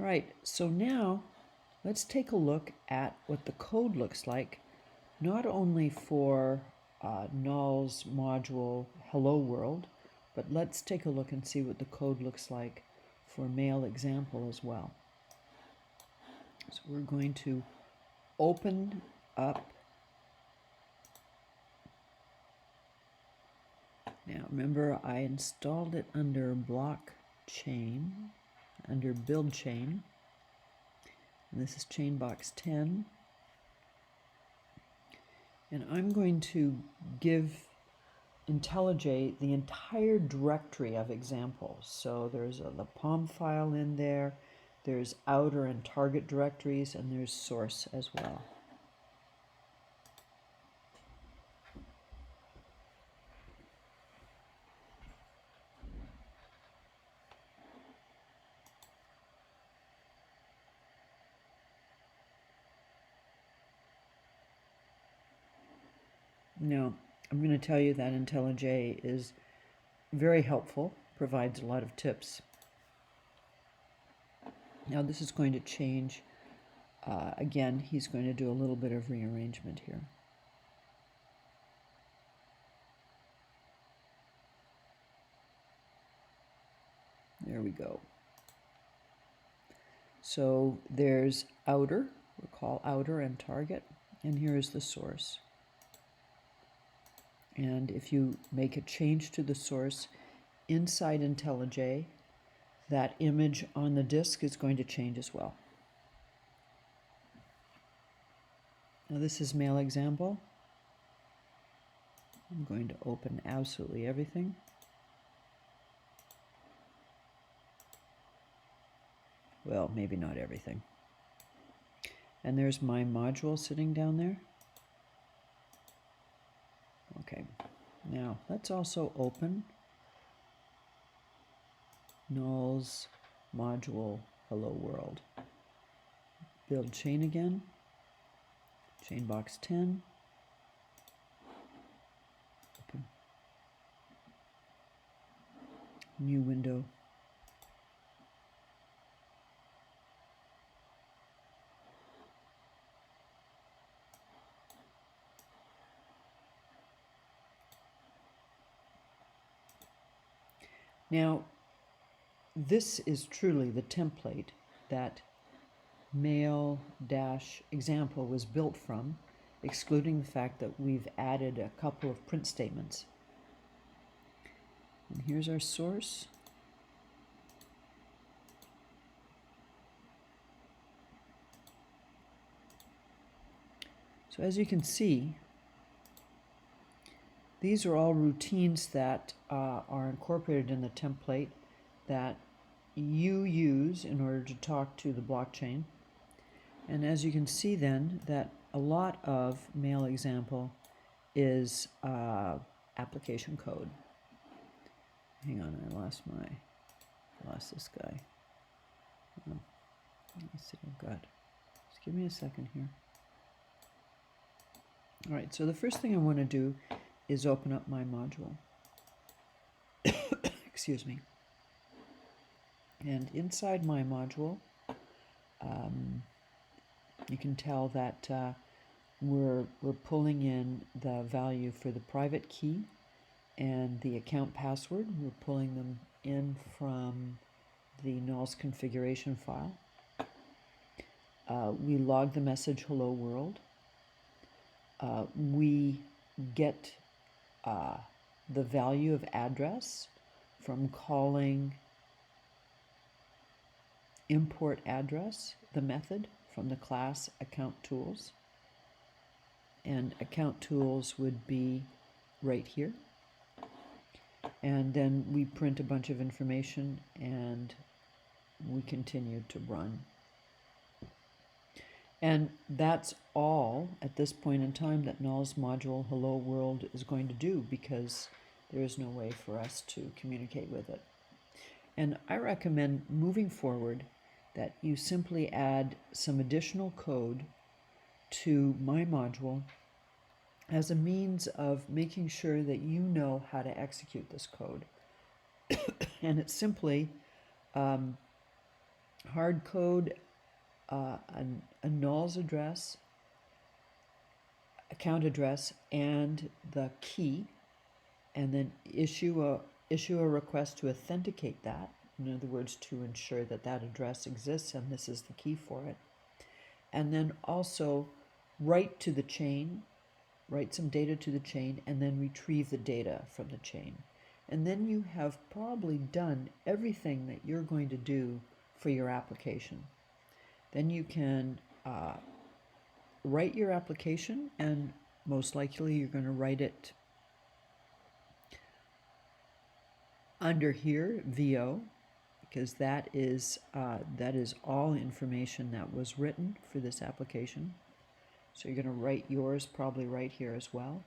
All right, so now let's take a look at what the code looks like, not only for NULS module HelloWorld, but let's take a look and see what the code looks like for mail example as well. So we're going to open up. Now remember, I installed it under blockchain, under build chain. And this is ChainBox 10. And I'm going to give IntelliJ the entire directory of examples. So there's the POM file in there, there's outer and target directories, and there's source as well. Now, I'm going to tell you that IntelliJ is very helpful, provides a lot of tips. Now this is going to change. Again, he's going to do a little bit of rearrangement here. There we go. So there's outer, we'll call outer and target, and here is the source. And if you make a change to the source inside IntelliJ, that image on the disk is going to change as well. Now this is mail example. I'm going to open absolutely everything. Well, maybe not everything. And there's my module sitting down there. Okay, now let's also open NULS module HelloWorld. Build chain again, ChainBox 10. Open. New window. Now, this is truly the template that mail-example was built from, excluding the fact that we've added a couple of print statements. And here's our source. So as you can see, these are all routines that are incorporated in the template that you use in order to talk to the blockchain. And as you can see then, that a lot of mail example is application code. Hang on, I lost this guy. Oh, let me see, I've got, just give me a second here. All right, so the first thing I want to do is open up my module. Excuse me. And inside my module, you can tell that we're pulling in the value for the private key and the account password. We're pulling them in from the NULS configuration file. We log the message hello world. We get the value of address from calling import address, the method, from the class account tools. And account tools would be right here. And then we print a bunch of information and we continue to run. And that's all at this point in time that NULS module Hello World is going to do, because there is no way for us to communicate with it. And I recommend moving forward that you simply add some additional code to my module as a means of making sure that you know how to execute this code. And it's simply hard code a NULS address, account address, and the key, and then issue a request to authenticate that. In other words, to ensure that that address exists and this is the key for it. And then also write to the chain, write some data to the chain, and then retrieve the data from the chain. And then you have probably done everything that you're going to do for your application. Then you can write your application, and most likely you're going to write it under here, VO, because that is all information that was written for this application. So you're going to write yours probably right here as well,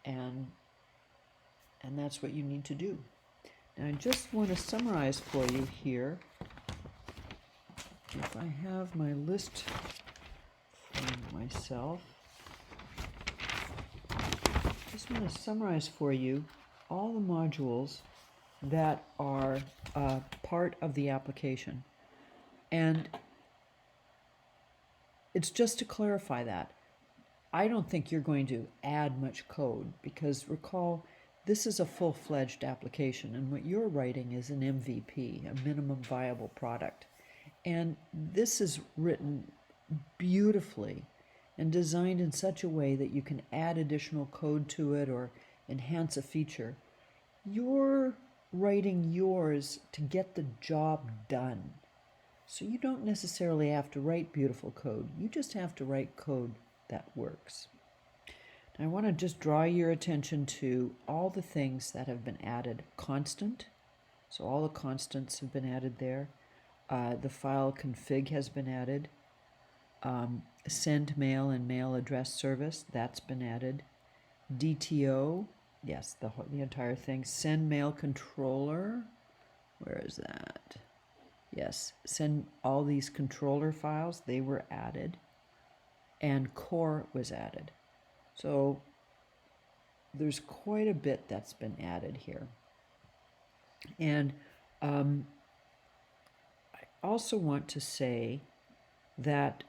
and that's what you need to do. Now I just want to summarize for you here. If I have my list for myself, I just want to summarize for you all the modules that are part of the application. And it's just to clarify that. I don't think you're going to add much code because recall, this is a full-fledged application, and what you're writing is an MVP, a minimum viable product. And this is written beautifully and designed in such a way that you can add additional code to it or enhance a feature. You're writing yours to get the job done. So you don't necessarily have to write beautiful code. You just have to write code that works. Now I want to just draw your attention to all the things that have been added. Constant, so all the constants have been added there. The file config has been added. Send mail and mail address service, that's been added. DTO, yes, the entire thing. Send mail controller, where is that? Yes, send all these controller files, they were added. And core was added. So there's quite a bit that's been added here. And I also want to say that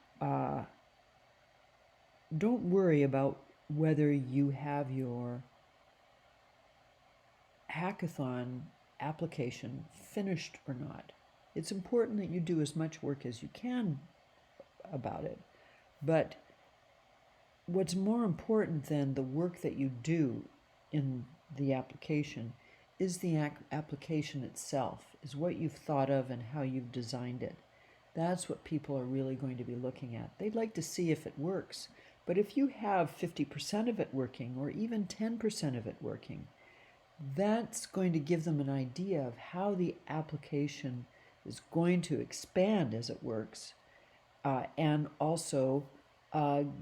don't worry about whether you have your hackathon application finished or not. It's important that you do as much work as you can about it. But what's more important than the work that you do in the application is the application itself, is what you've thought of and how you've designed it. That's what people are really going to be looking at. They'd like to see if it works. But if you have 50% of it working or even 10% of it working, that's going to give them an idea of how the application is going to expand as it works, and also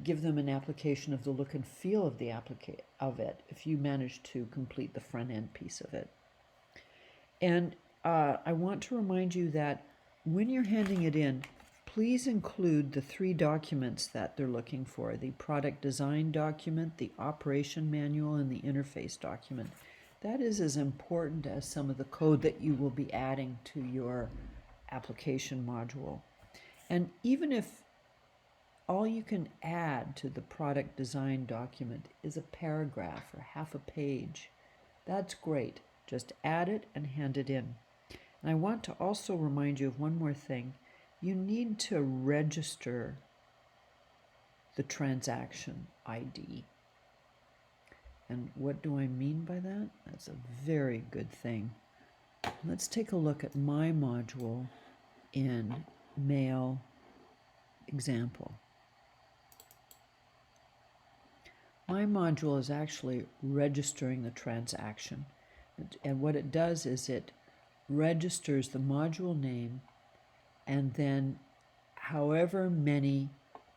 give them an application of the look and feel of the if you manage to complete the front end piece of it. And I want to remind you that when you're handing it in, please include the 3 documents that they're looking for: the product design document, the operation manual, and the interface document. That is as important as some of the code that you will be adding to your application module. And even if all you can add to the product design document is a paragraph or half a page, that's great. Just add it and hand it in. And I want to also remind you of one more thing. You need to register the transaction ID. And what do I mean by that? That's a very good thing. Let's take a look at my module in mail example. My module is actually registering the transaction. And what it does is it registers the module name and then however many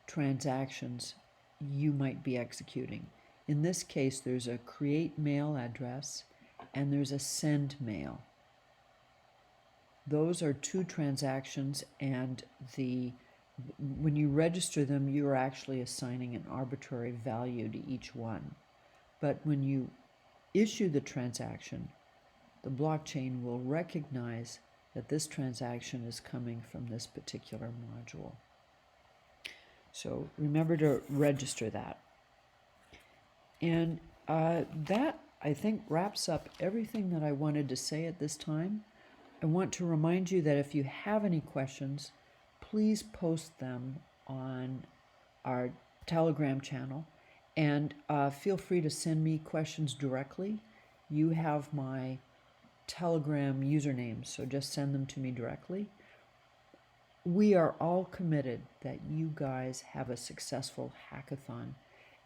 transactions you might be executing. In this case, there's a create mail address and there's a send mail. Those are 2 transactions, and when you register them, you are actually assigning an arbitrary value to each one. But when you issue the transaction, the blockchain will recognize that this transaction is coming from this particular module. So remember to register that. And that, I think, wraps up everything that I wanted to say at this time. I want to remind you that if you have any questions, please post them on our Telegram channel, and feel free to send me questions directly. You have my Telegram username, so just send them to me directly. We are all committed that you guys have a successful hackathon,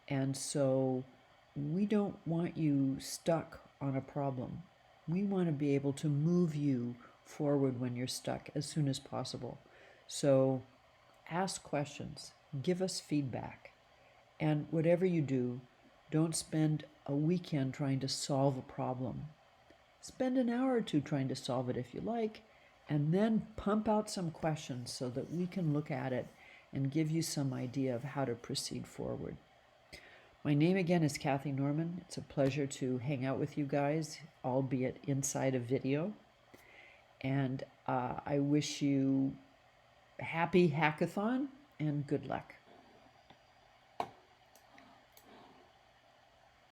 and so we don't want you stuck on a problem. We want to be able to move you forward when you're stuck as soon as possible. So ask questions, give us feedback, and whatever you do, don't spend a weekend trying to solve a problem. Spend an hour or two trying to solve it if you like, and then pump out some questions so that we can look at it and give you some idea of how to proceed forward. My name again is Kathy Norman. It's a pleasure to hang out with you guys, albeit inside a video. And I wish you a happy hackathon and good luck.